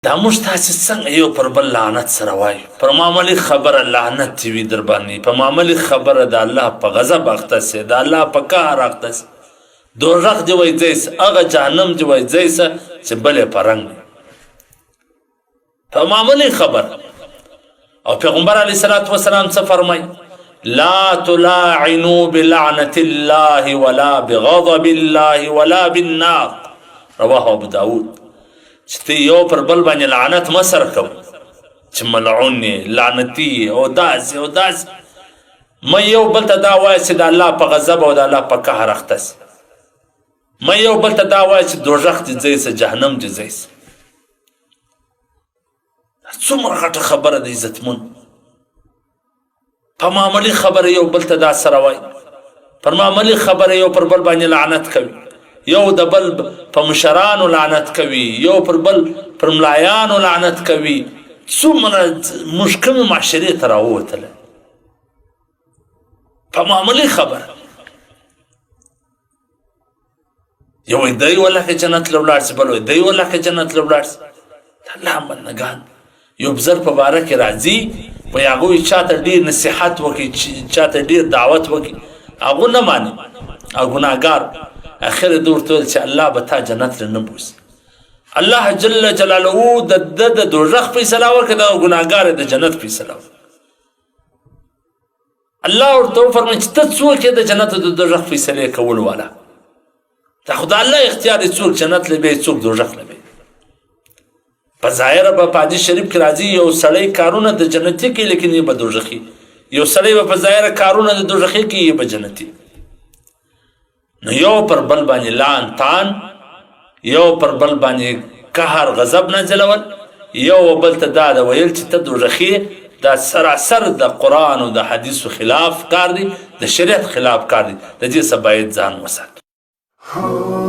دا موږ تاسې څنګه یو پر بل لعنت سره وایو؟ پر معمولي خبره لعنت دې وي در باندې، په معمولي خبره د الله په غضب اخته سې، د الله په قهر اخته سې، دوزخ دې وایي ځئ سه، هغه جهنم دې وایي ځئ سه چې بل یې په رنګ وي، په معمولي خبره. او پیغمبر علیه الصلاة والسلام څه فرمایي؟ لا تلاعنوا بلعنة الله ولا بغضب الله ولا بالنار، رواه ابو داود. چې ته یو پر بل باندې لعنت مه سره کوه چې ملعون یې، لعنتي یې، او داسې او داسې. مه یو بل ته دا وایه چې د الله په غضب او د الله په قهر اخته سي. مه یو بل ته دا وایه چې دوزخ دې ځئ سه، جهنم دې ځئ سه. څومره غټه خبره ده عزتمن. په معمولي خبره یو بل ته دا سره وایي، پر معمولي خبره یو پر بل باندې لعنت کوي، یو د بل په مشرانو لعنت کوي، یو پر بل پر ملایانو لعنت کوي. څومره موږ کومې معاشرې ته راووتله په معمولي خبره. یو وایي دی ولکه جنت له ولاړ سي، بل وایي دی ولکه جنت له ولاړ سي. الله بندګان یو بزر په باره کې راځي، وایي هغوی چاته ډېر نصیحت وکړي، چاته ډېر دعوت وکړي، هغو نه ماني او ګناهګار. اخر دې ورته ویل چې الله به تا جنت له نه بوسي. الله جل جلاله د ده د دوزخ فیصله وکړه، دغه ګناهګار د جنت فیصله وکړه. الله ورته وفرمایي چې ته څوک یې د جنت او د دوزخ فیصلې کول والا؟ دا خو د الله اختیار دی، څوک جنت له بی، څوک دوزخ له بی. په ظاهره به په حدیث شریف کې راځي یو سړی کارونه د جنتي کوي لیکن یې به دوزخي، یو سړی به په ظاهره کارونه د دوزخي کوي یې به جنتي. نو یو پر بل باندې لعن طعن، یو پر بل باندې قهر غضب نازلول، یو بل ته دا د ویل چې ته دوزخي، دا سراسر د قرآن او د حدیثو خلاف کار دی، د شریعت خلاف کار دی. د دې څخه باید ځان وساتو.